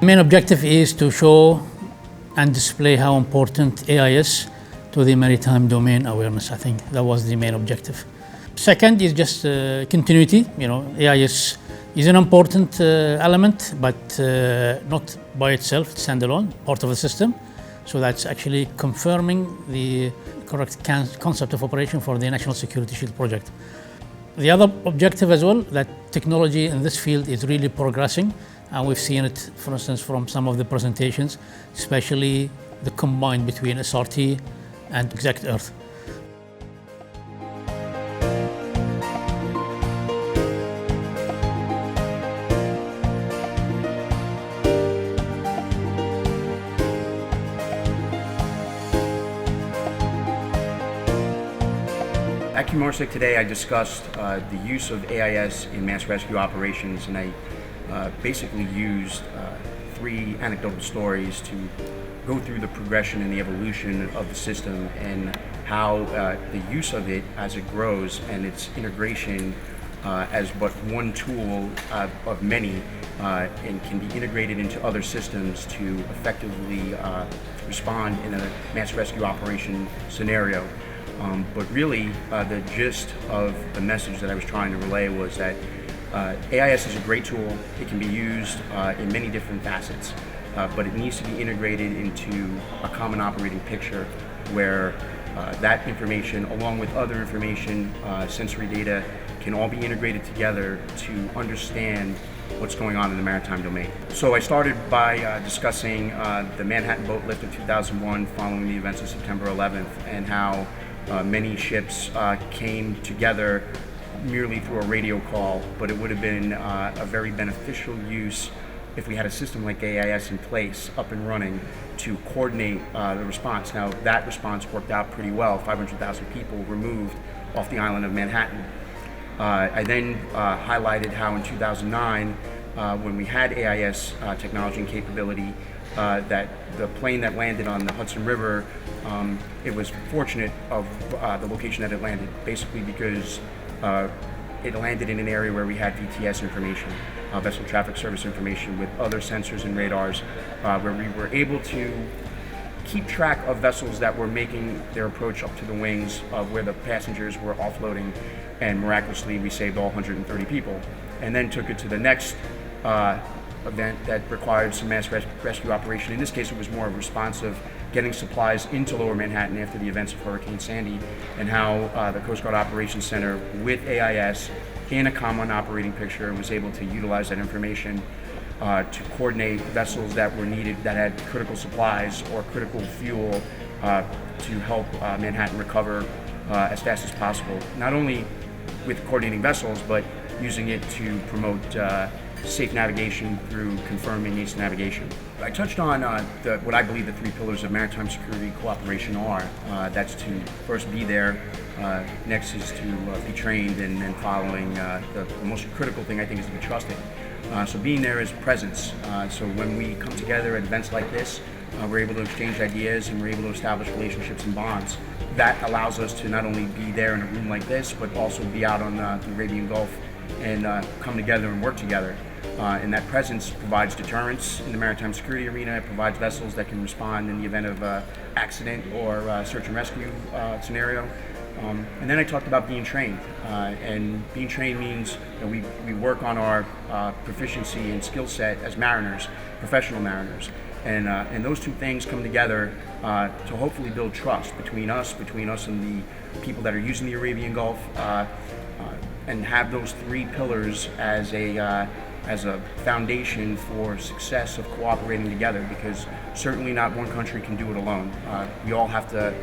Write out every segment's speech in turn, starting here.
Main objective is to show and display how important AI is to the maritime domain awareness. I think that was the main objective. Second is just continuity. AI is an important element, but not by itself, it's standalone, part of the system. So that's actually confirming the correct concept of operation for the National Security Shield project. The other objective as well, that technology in this field is really progressing, and we've seen it, for instance, from some of the presentations, especially the combine between SRT and Exact Earth. At Qmarsec today, I discussed the use of AIS in mass rescue operations, and I basically used three anecdotal stories to go through the progression and the evolution of the system and how the use of it as it grows and its integration as but one tool of many and can be integrated into other systems to effectively respond in a mass rescue operation scenario. But really, the gist of the message that I was trying to relay was that AIS is a great tool. It can be used in many different facets, but it needs to be integrated into a common operating picture where that information, along with other information, sensory data, can all be integrated together to understand what's going on in the maritime domain. So I started by discussing the Manhattan boat lift of 2001 following the events of September 11th and how many ships came together merely through a radio call, but it would have been a very beneficial use if we had a system like AIS in place, up and running, to coordinate the response. Now, that response worked out pretty well, 500,000 people removed off the island of Manhattan. I then highlighted how in 2009, when we had AIS technology and capability, that the plane that landed on the Hudson River, it was fortunate of the location that it landed, basically because it landed in an area where we had VTS information, vessel traffic service information, with other sensors and radars, where we were able to keep track of vessels that were making their approach up to the wings of where the passengers were offloading, and miraculously we saved all 130 people, and then took it to the next event that required some mass rescue operation. In this case, it was more responsive, getting supplies into Lower Manhattan after the events of Hurricane Sandy, and how the Coast Guard Operations Center with AIS in a common operating picture was able to utilize that information to coordinate vessels that were needed, that had critical supplies or critical fuel to help Manhattan recover as fast as possible. Not only with coordinating vessels, but using it to promote safe navigation through confirming ace navigation. I touched on what I believe the three pillars of maritime security cooperation are. That's to first be there, next is to be trained, and then following the most critical thing I think is to be trusted. So being there is presence. So when we come together at events like this, we're able to exchange ideas and we're able to establish relationships and bonds. That allows us to not only be there in a room like this, but also be out on the Arabian Gulf and come together and work together. And that presence provides deterrence in the maritime security arena. It provides vessels that can respond in the event of accident or search and rescue scenario. And then I talked about being trained. And being trained means that we work on our proficiency and skill set as mariners, professional mariners. And those two things come together to hopefully build trust between us and the people that are using the Arabian Gulf, and have those three pillars as a foundation for success of cooperating together, because certainly not one country can do it alone. We all have to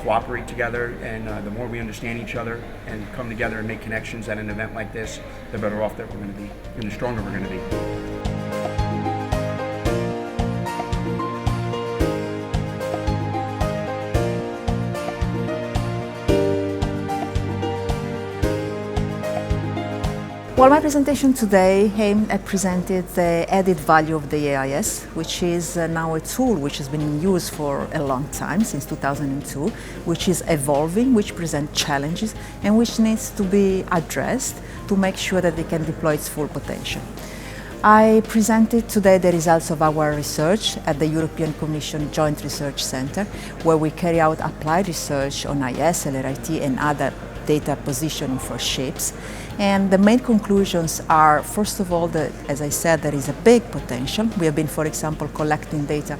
cooperate together, and the more we understand each other and come together and make connections at an event like this, the better off that we're going to be, and the stronger we're going to be. Well, my presentation today aimed at presenting the added value of the AIS, which is now a tool which has been in use for a long time, since 2002, which is evolving, which presents challenges, and which needs to be addressed to make sure that they can deploy its full potential. I presented today the results of our research at the European Commission Joint Research Centre, where we carry out applied research on IS, LRIT and other data positioning for ships. And the main conclusions are, first of all, that, as I said, there is a big potential. We have been, for example, collecting data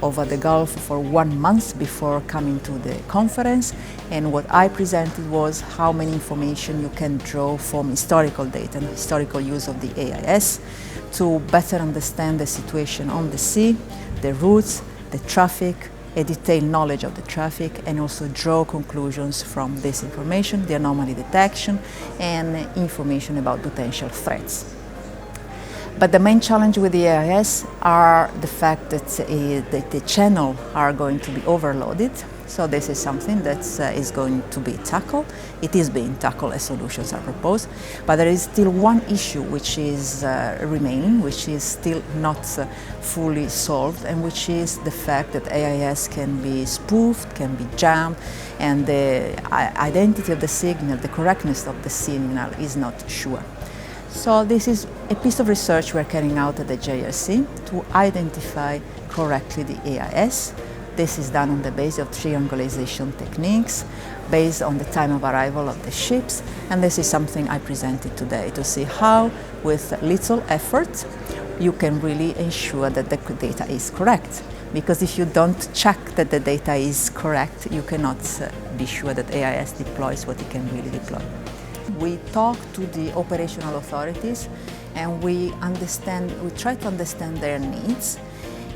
over the Gulf for 1 month before coming to the conference, and what I presented was how many information you can draw from historical data and historical use of the AIS to better understand the situation on the sea, the routes, the traffic, a detailed knowledge of the traffic, and also draw conclusions from this information, the anomaly detection, and information about potential threats. But the main challenge with the AIS are the fact that the channels are going to be overloaded. So this is something that is going to be tackled. It is being tackled as solutions are proposed. But there is still one issue which is remaining, which is still not fully solved, and which is the fact that AIS can be spoofed, can be jammed, and the identity of the signal, the correctness of the signal is not sure. So this is a piece of research we're carrying out at the JRC to identify correctly the AIS. This is done on the basis of triangulation techniques, based on the time of arrival of the ships, and this is something I presented today to see how, with little effort, you can really ensure that the data is correct. Because if you don't check that the data is correct, you cannot be sure that AIS deploys what it can really deploy. We talk to the operational authorities and we try to understand their needs,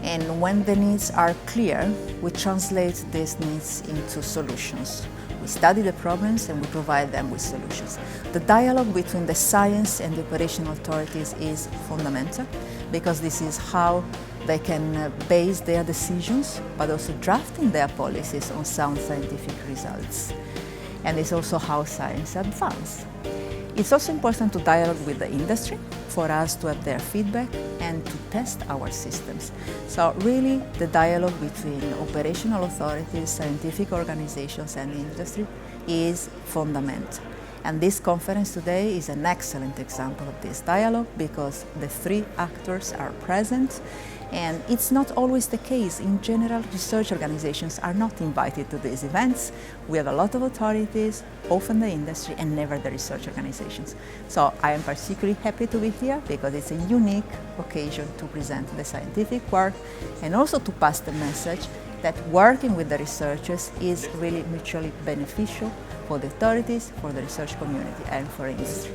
and when the needs are clear, we translate these needs into solutions. We study the problems and we provide them with solutions. The dialogue between the science and the operational authorities is fundamental, because this is how they can base their decisions, but also drafting their policies on sound scientific results. And it's also how science advances. It's also important to dialogue with the industry for us to have their feedback and to test our systems. So really the dialogue between operational authorities, scientific organizations and industry is fundamental. And this conference today is an excellent example of this dialogue, because the three actors are present. And it's not always the case. In general, research organizations are not invited to these events. We have a lot of authorities, often the industry, and never the research organizations. So I am particularly happy to be here, because it's a unique occasion to present the scientific work and also to pass the message that working with the researchers is really mutually beneficial for the authorities, for the research community, and for industry.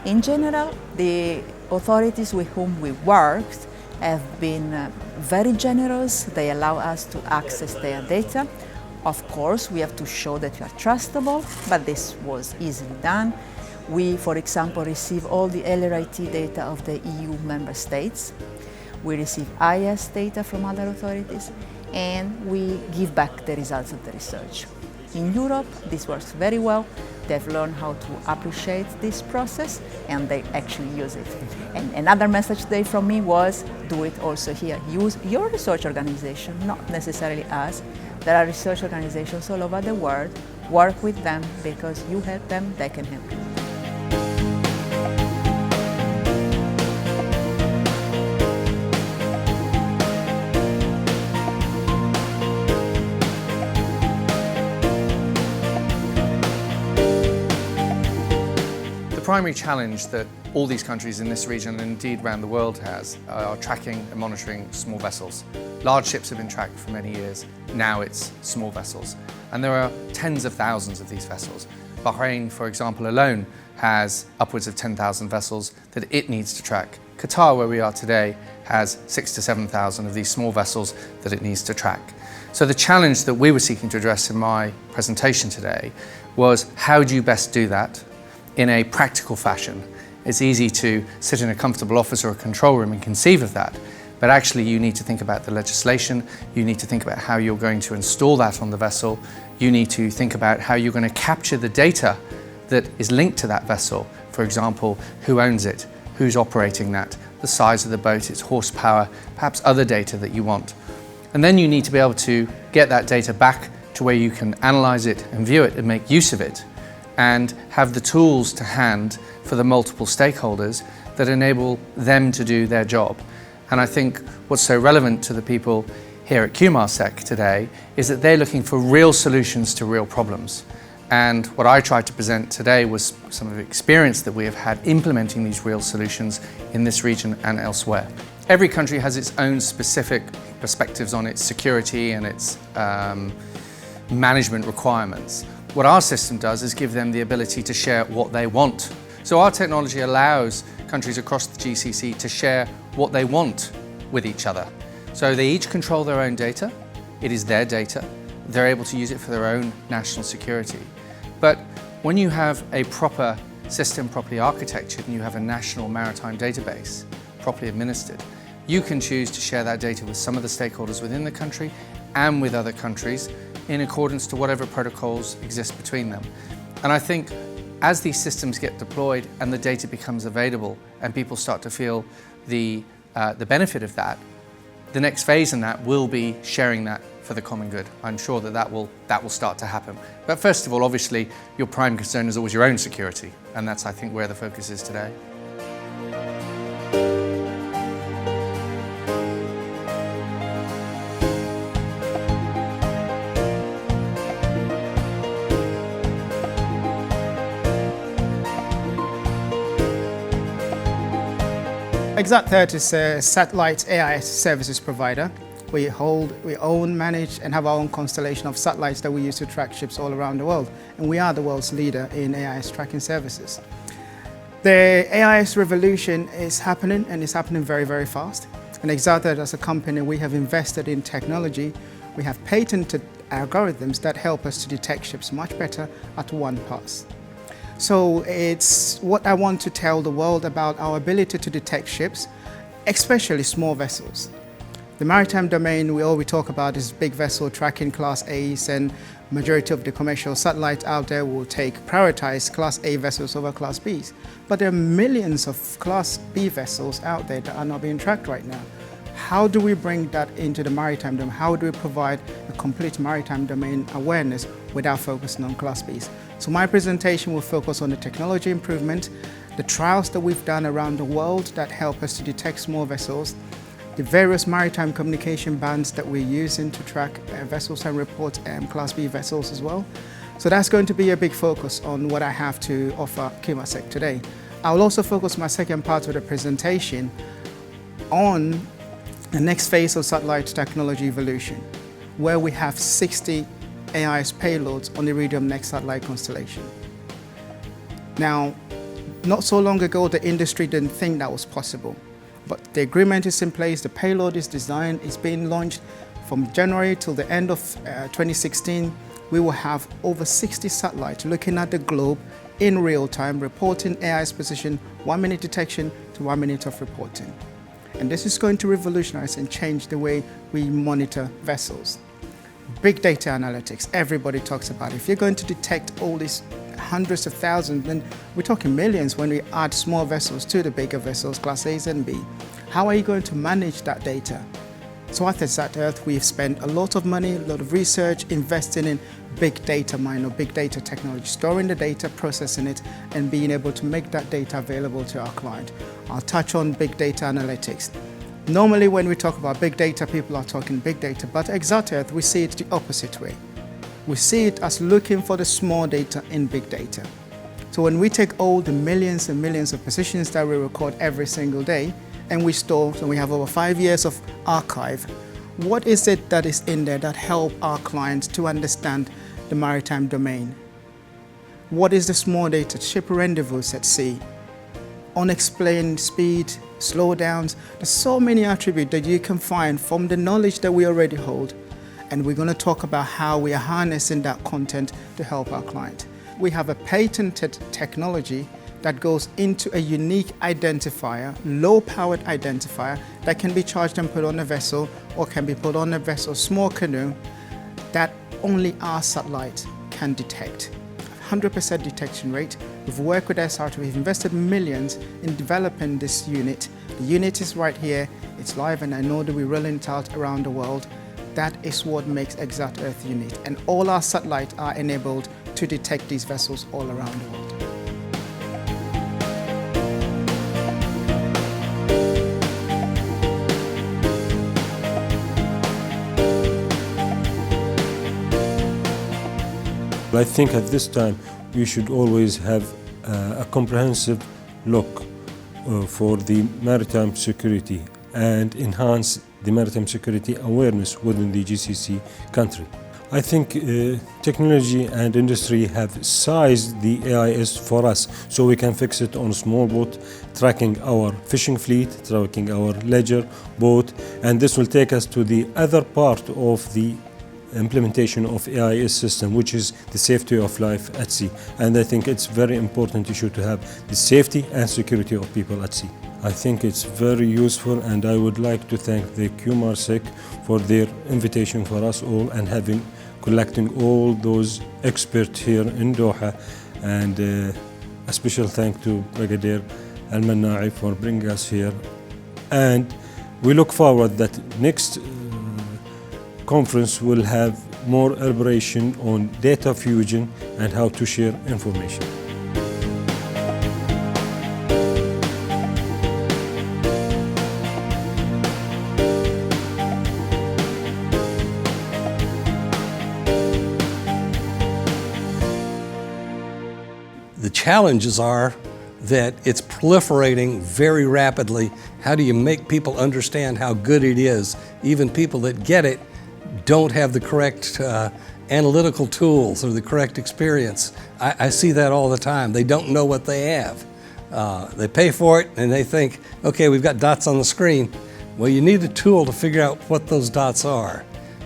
In general, the authorities with whom we worked have been very generous. They allow us to access their data. Of course, we have to show that we are trustable, but this was easily done. We, for example, receive all the LRIT data of the EU member states. We receive IS data from other authorities, and we give back the results of the research. In Europe, this works very well. They've learned how to appreciate this process, and they actually use it. And another message today from me was, do it also here. Use your research organization, not necessarily us. There are research organizations all over the world. Work with them, because you help them, they can help you. The primary challenge that all these countries in this region, and indeed around the world, are tracking and monitoring small vessels. Large ships have been tracked for many years. Now it's small vessels. And there are tens of thousands of these vessels. Bahrain, for example, alone has upwards of 10,000 vessels that it needs to track. Qatar, where we are today, has 6,000 to 7,000 of these small vessels that it needs to track. So the challenge that we were seeking to address in my presentation today was, how do you best do that in a practical fashion? It's easy to sit in a comfortable office or a control room and conceive of that, but actually you need to think about the legislation, you need to think about how you're going to install that on the vessel, you need to think about how you're going to capture the data that is linked to that vessel. For example, who owns it, who's operating that, the size of the boat, its horsepower, perhaps other data that you want. And then you need to be able to get that data back to where you can analyze it and view it and make use of it, and have the tools to hand for the multiple stakeholders that enable them to do their job. And I think what's so relevant to the people here at Qmarsec today is that they're looking for real solutions to real problems. And what I tried to present today was some of the experience that we have had implementing these real solutions in this region and elsewhere. Every country has its own specific perspectives on its security and its management requirements. What our system does is give them the ability to share what they want. So our technology allows countries across the GCC to share what they want with each other. So they each control their own data. It is their data. They're able to use it for their own national security. But when you have a proper system properly architectured and you have a national maritime database properly administered, you can choose to share that data with some of the stakeholders within the country and with other countries in accordance to whatever protocols exist between them. And I think as these systems get deployed and the data becomes available and people start to feel the benefit of that, the next phase in that will be sharing that for the common good. I'm sure that will start to happen. But first of all, obviously, your prime concern is always your own security, and that's, I think, where the focus is today. ExactEarth is a satellite AIS services provider. We own, manage and have our own constellation of satellites that we use to track ships all around the world. And we are the world's leader in AIS tracking services. The AIS revolution is happening, and it's happening very, very fast. And ExactEarth as a company, we have invested in technology. We have patented algorithms that help us to detect ships much better at one pass. So it's what I want to tell the world about our ability to detect ships, especially small vessels. The maritime domain, all we talk about is big vessel tracking Class A's, and majority of the commercial satellites out there will prioritize Class A vessels over Class B's. But there are millions of Class B vessels out there that are not being tracked right now. How do we bring that into the maritime domain? How do we provide a complete maritime domain awareness without focusing on Class B's? So my presentation will focus on the technology improvement, the trials that we've done around the world that help us to detect small vessels, the various maritime communication bands that we're using to track vessels and report Class B vessels as well. So that's going to be a big focus on what I have to offer Qmarsec today. I will also focus my second part of the presentation on the next phase of satellite technology evolution, where we have 60 AIS payloads on the Iridium Next satellite constellation. Now, not so long ago, the industry didn't think that was possible, but the agreement is in place, the payload is designed, it's being launched. From January till the end of 2016, we will have over 60 satellites looking at the globe in real time, reporting AIS position, 1 minute detection to 1 minute of reporting. And this is going to revolutionize and change the way we monitor vessels. Big data analytics, everybody talks about it. If you're going to detect all these hundreds of thousands, then we're talking millions when we add small vessels to the bigger vessels, Class A's and B. How are you going to manage that data? So at ExactEarth, we've spent a lot of money, a lot of research, investing in big data mine or big data technology, storing the data, processing it, and being able to make that data available to our client. I'll touch on big data analytics. Normally when we talk about big data, people are talking big data, but at ExactEarth, we see it the opposite way. We see it as looking for the small data in big data. So when we take all the millions and millions of positions that we record every single day, and we store, so we have over 5 years of archive, what is it that is in there that help our clients to understand the maritime domain? What is the small data, ship rendezvous at sea, unexplained speed, slowdowns? There's so many attributes that you can find from the knowledge that we already hold. And we're going to talk about how we are harnessing that content to help our client. We have a patented technology that goes into a unique identifier, low-powered identifier, that can be charged and put on a vessel, or can be put on a vessel, small canoe, that only our satellite can detect. 100% detection rate. We've worked with SRT, we've invested millions in developing this unit. The unit is right here, it's live, and I know that we're rolling it out around the world. That is what makes ExactEarth unique, and all our satellites are enabled to detect these vessels all around the world. I think at this time we should always have a comprehensive look for the maritime security and enhance the maritime security awareness within the GCC country. I think technology and industry have sized the AIS for us so we can fix it on a small boat, tracking our fishing fleet, tracking our ledger boat, and this will take us to the other part of the implementation of AIS system, which is the safety of life at sea. And I think it's very important issue to have the safety and security of people at sea. I think it's very useful, and I would like to thank the Qmarsec for their invitation for us all and collecting all those experts here in Doha, and a special thank to Brigadier Al-Manna'i for bringing us here. And we look forward that next conference will have more elaboration on data fusion and how to share information. The challenges are that it's proliferating very rapidly. How do you make people understand how good it is? Even people that get it don't have the correct analytical tools or the correct experience. I see that all the time. They don't know what they have. They pay for it and they think, okay, we've got dots on the screen. Well, you need a tool to figure out what those dots are.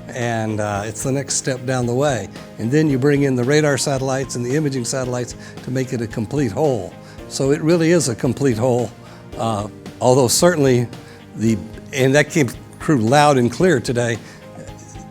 And it's the next step down the way. And then you bring in the radar satellites and the imaging satellites to make it a complete whole. So it really is a complete whole, although certainly and that came through loud and clear today,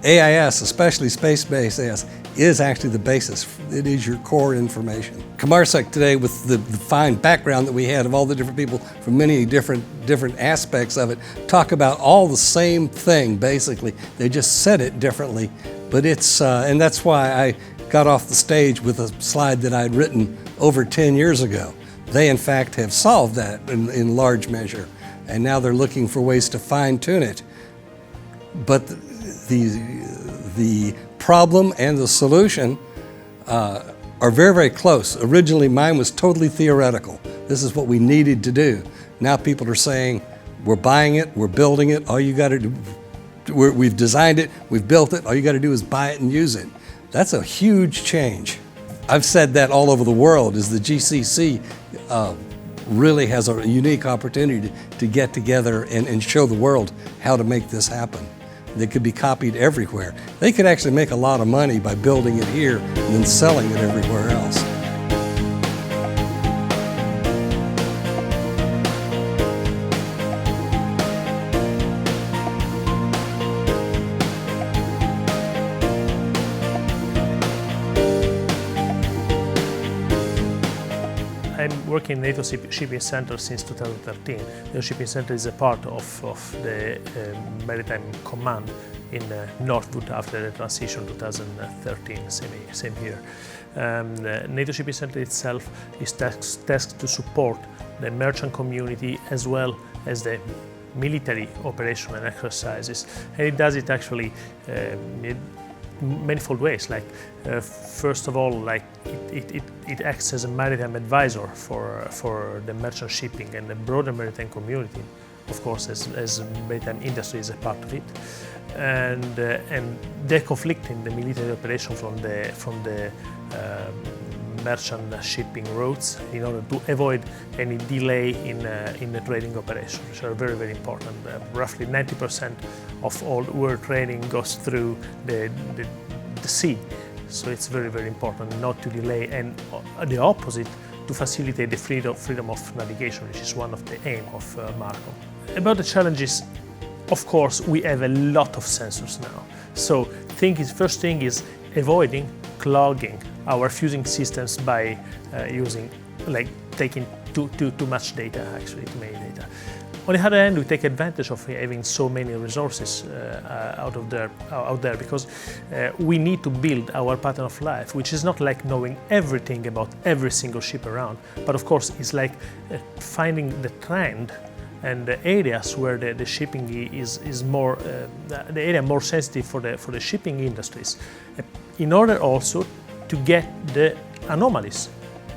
AIS, especially space-based AIS, is actually the basis. It is your core information. Qmarsec today, with the fine background that we had of all the different people from many different aspects of it, talk about all the same thing, basically. They just said it differently, but it's, and that's why I got off the stage with a slide that I'd written over 10 years ago. They, in fact, have solved that in large measure, and now they're looking for ways to fine-tune it. But the problem and the solution are very, very close. Originally, mine was totally theoretical. This is what we needed to do. Now people are saying, we're buying it, we're building it, all you got to do, we've designed it, we've built it, all you got to do is buy it and use it. That's a huge change. I've said that all over the world, is the GCC really has a unique opportunity to get together and show the world how to make this happen. They could be copied everywhere. They could actually make a lot of money by building it here and then selling it everywhere else. I'm working in NATO Shipping Center since 2013. The Shipping Center is a part of the Maritime Command in Northwood after the transition 2013, same year. NATO Shipping Center itself is tasked to support the merchant community as well as the military operation and exercises, and it does it actually in manifold ways. Like first of all, like it acts as a maritime advisor for the merchant shipping and the broader maritime community. Of course, as maritime industry is a part of it, and deconflicting the military operation from the merchant shipping routes in order to avoid any delay in the trading operation, which are very, very important. Roughly 90% of all world trading goes through the sea, so it's very, very important not to delay, and the opposite, to facilitate the freedom of navigation, which is one of the aims of MARCOM. About the challenges, of course, we have a lot of sensors now. So first thing is avoiding clogging our fusing systems by taking too much data, actually, too many data. On the other hand, we take advantage of having so many resources out there because we need to build our pattern of life, which is not like knowing everything about every single ship around, but of course it's like finding the trend and the areas where the shipping is more, the area more sensitive for the shipping industries, in order also to get the anomalies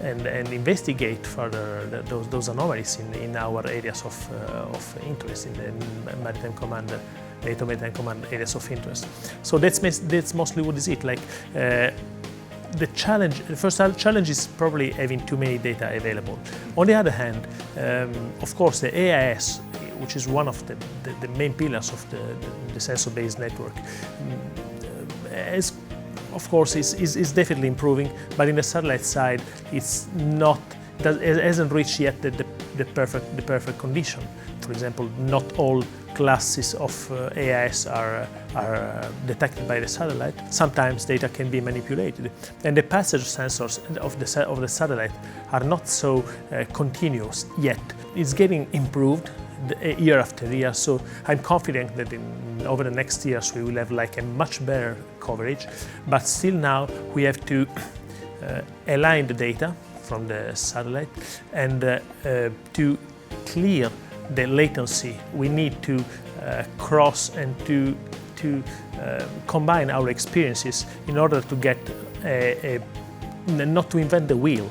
and investigate further those anomalies in our areas of interest, in the Maritime Command, NATO Maritime Command areas of interest. So that's mostly what is it. Like the first challenge is probably having too many data available. On the other hand, of course, the AIS, which is one of the main pillars of the sensor-based network, of course, is definitely improving, but in the satellite side, it hasn't reached yet the perfect condition. For example, not all classes of AIS are detected by the satellite. Sometimes data can be manipulated, and the passage sensors of the satellite are not so continuous yet. It's getting improved year after year, so I'm confident that over the next years we will have like a much better coverage, but still now we have to align the data from the satellite and to clear the latency. We need to cross and to combine our experiences in order to get not to invent the wheel,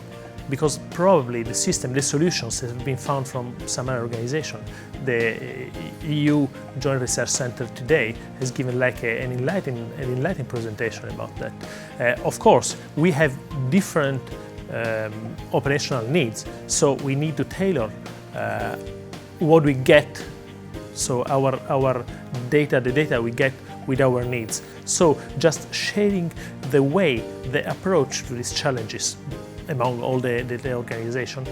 because probably the system, the solutions that have been found from some other organization. The EU Joint Research Center today has given like an enlightening presentation about that. Of course, we have different operational needs, so we need to tailor what we get, so our data, the data we get with our needs. So just sharing the approach to these challenges among all the organization,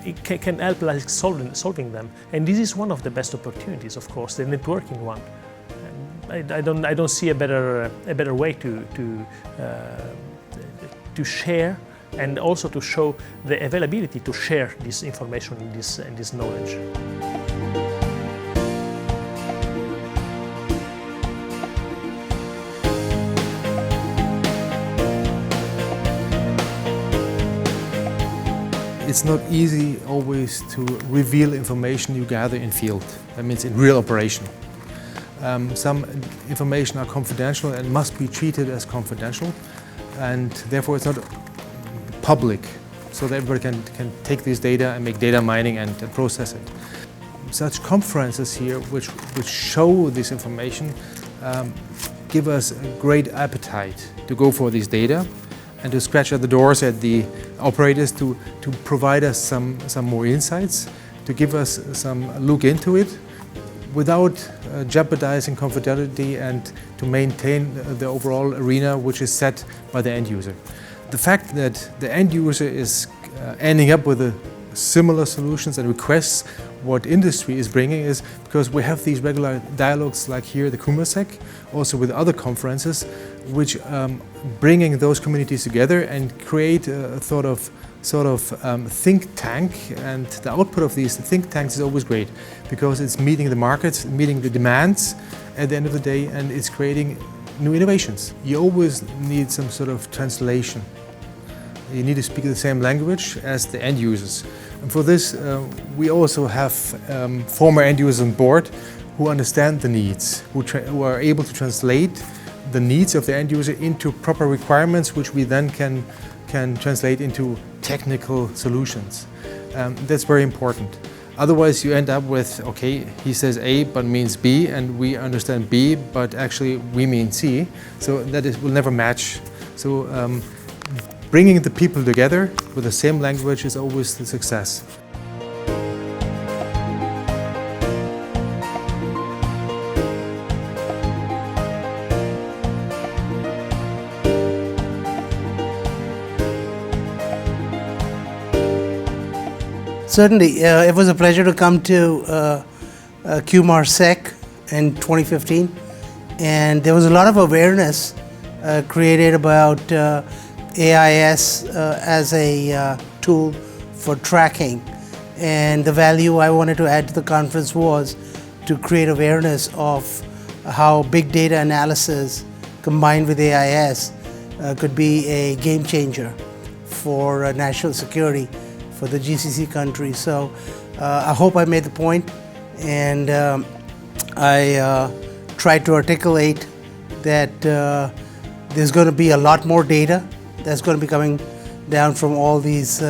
it can help like solving them. And this is one of the best opportunities, of course, the networking one. I don't see a better way to share, and also to show the availability to share this information and this knowledge. It's not easy always to reveal information you gather in field. That means in real operation. Some information are confidential and must be treated as confidential, and therefore it's not public, so that everybody can take this data and make data mining and process it. Such conferences here, which show this information, give us a great appetite to go for this data and to scratch at the doors at the operators to provide us some more insights, to give us some look into it without jeopardizing confidentiality, and to maintain the overall arena which is set by the end user. The fact that the end user is ending up with similar solutions and requests what industry is bringing is because we have these regular dialogues like here at the Qmarsec, also with other conferences, which bringing those communities together and create a sort of think tank. And the output of these think tanks is always great because it's meeting the markets, meeting the demands at the end of the day, and it's creating new innovations. You always need some sort of translation. You need to speak the same language as the end users. And for this, we also have former end users on board who understand the needs, who are able to translate the needs of the end user into proper requirements, which we then can translate into technical solutions. That's very important. Otherwise, you end up with, okay, he says A but means B, and we understand B, but actually we mean C. So that will never match. So bringing the people together with the same language is always the success. Certainly, it was a pleasure to come to Qmarsec in 2015, and there was a lot of awareness created about AIS as a tool for tracking, and the value I wanted to add to the conference was to create awareness of how big data analysis combined with AIS could be a game changer for national security for the GCC countries. So I hope I made the point, and I tried to articulate that there's going to be a lot more data that's going to be coming down from all these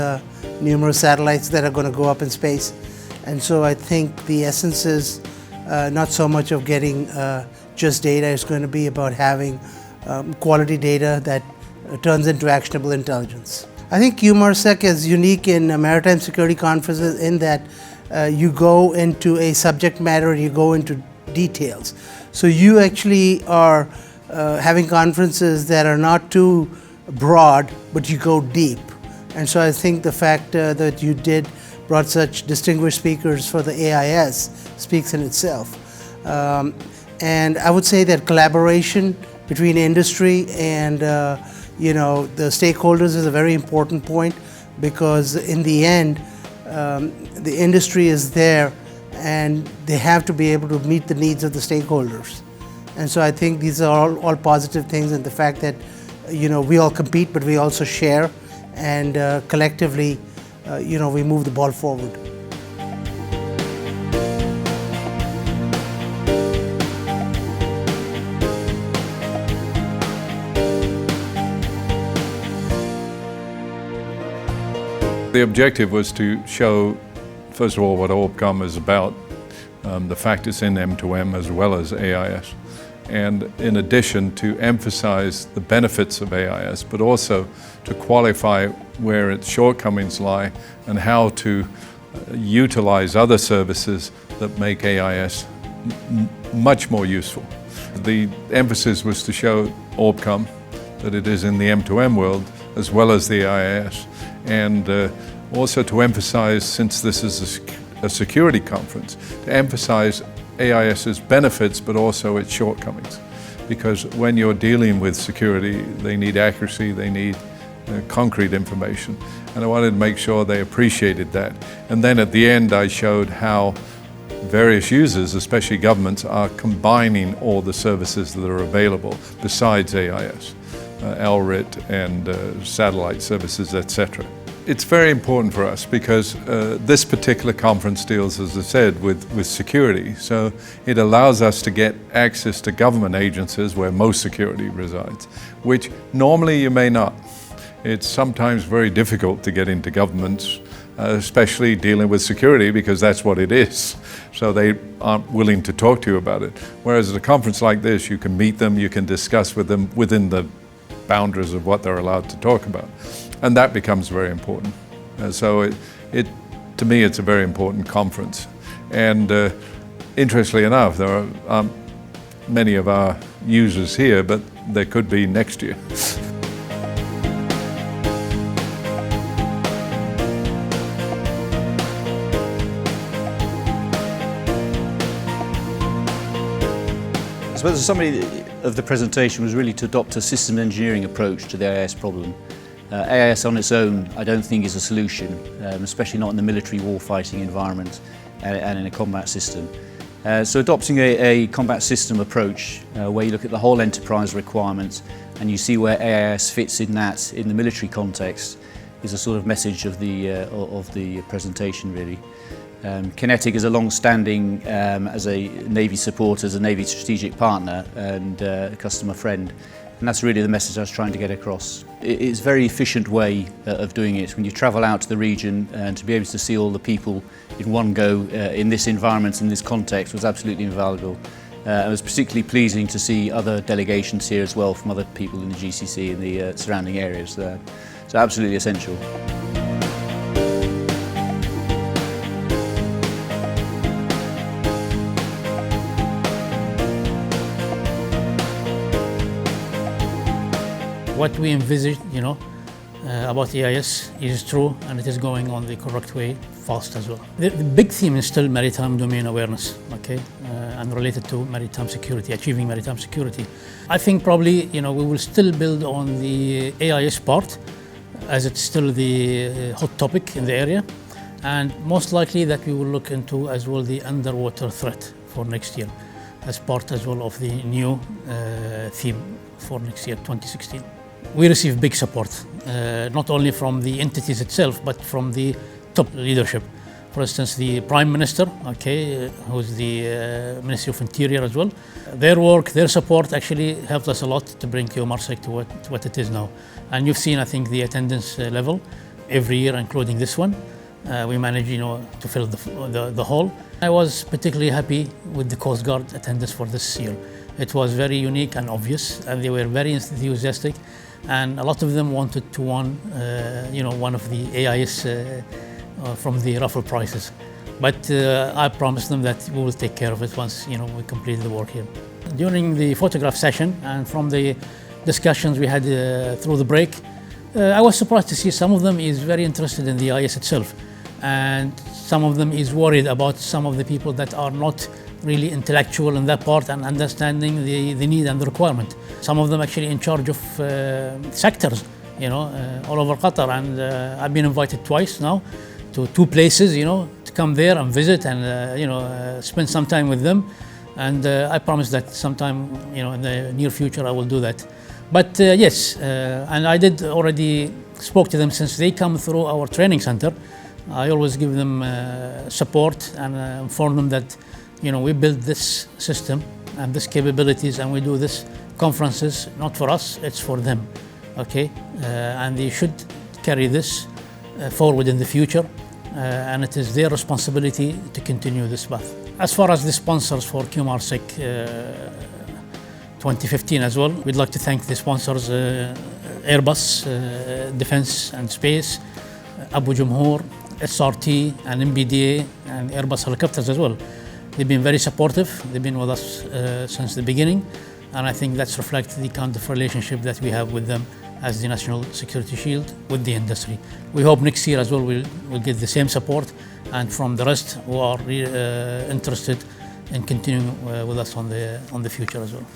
numerous satellites that are going to go up in space. And so I think the essence is not so much of getting just data. It's going to be about having quality data that turns into actionable intelligence. I think Qmarsec is unique in maritime security conferences in that you go into a subject matter and you go into details. So you actually are having conferences that are not too broad, but you go deep. And so I think the fact that you brought such distinguished speakers for the AIS speaks in itself. And I would say that collaboration between industry and the stakeholders is a very important point, because in the end, the industry is there and they have to be able to meet the needs of the stakeholders. And so I think these are all positive things, and the fact that we all compete, but we also share, and collectively we move the ball forward. The objective was to show, first of all, what ORBCOMM is about, the fact it's in M2M as well as AIS, and in addition to emphasize the benefits of AIS, but also to qualify where its shortcomings lie and how to utilize other services that make AIS much more useful. The emphasis was to show ORBCOMM that it is in the M2M world as well as the AIS, and also to emphasize, since this is a security conference, to emphasize AIS's benefits but also its shortcomings. Because when you're dealing with security, they need accuracy, they need concrete information. And I wanted to make sure they appreciated that. And then at the end I showed how various users, especially governments, are combining all the services that are available besides AIS. LRIT and satellite services, etc. It's very important for us because this particular conference deals, as I said, with security. So it allows us to get access to government agencies where most security resides, which normally you may not. It's sometimes very difficult to get into governments, especially dealing with security, because that's what it is. So they aren't willing to talk to you about it. Whereas at a conference like this, you can meet them, you can discuss with them within the boundaries of what they're allowed to talk about. And that becomes very important. So to me, it's a very important conference. And interestingly enough, there aren't many of our users here, but there could be next year. I suppose the summary of the presentation was really to adopt a system engineering approach to the AIS problem. AIS on its own, I don't think, is a solution, especially not in the military warfighting environment and in a combat system. So adopting a combat system approach where you look at the whole enterprise requirements and you see where AIS fits in that in the military context is a sort of message of the presentation, really. Kinetic is a long-standing, as a Navy supporter, as a Navy strategic partner and a customer friend. And that's really the message I was trying to get across. It's a very efficient way of doing it. When you travel out to the region and to be able to see all the people in one go in this environment, in this context, was absolutely invaluable. It was particularly pleasing to see other delegations here as well from other people in the GCC and the surrounding areas there. So absolutely essential. What we envisaged, about AIS is true, and it is going on the correct way, fast as well. The big theme is still maritime domain awareness, okay, and related to maritime security, achieving maritime security. I think probably, we will still build on the AIS part, as it's still the hot topic in the area, and most likely that we will look into as well the underwater threat for next year, as part as well of the new theme for next year, 2016. We receive big support, not only from the entities itself, but from the top leadership For instance, the Prime Minister, okay, who's the Ministry of Interior as well. Their work, their support actually helped us a lot to bring Qmarsec to what it is now. And you've seen, I think, the attendance level every year, including this one. We managed, to fill the hall. I was particularly happy with the Coast Guard attendance for this year. It was very unique and obvious, and they were very enthusiastic. And a lot of them wanted to win, one of the AIS from the raffle prizes. But I promised them that we will take care of it once, we complete the work here. During the photograph session and from the discussions we had through the break, I was surprised to see some of them is very interested in the AIS itself. And some of them is worried about some of the people that are not really intellectual in that part and understanding the need and the requirement. Some of them actually in charge of sectors, all over Qatar. And I've been invited twice now to 2 places, to come there and visit and, spend some time with them. And I promise that sometime, in the near future, I will do that. But yes, and I did already spoke to them since they come through our training center. I always give them support and inform them that, we build this system and this capabilities and we do this conferences, not for us, it's for them, okay? And they should carry this forward in the future, and it is their responsibility to continue this path. As far as the sponsors for Qmarsec 2015 as well, we'd like to thank the sponsors Airbus, Defence and Space, Abu Jumhur, SRT and MBDA and Airbus helicopters as well. They've been very supportive. They've been with us since the beginning, and I think that's reflects the kind of relationship that we have with them as the national security shield with the industry. We hope next year as well we'll get the same support, and from the rest who are interested in continuing with us on the future as well.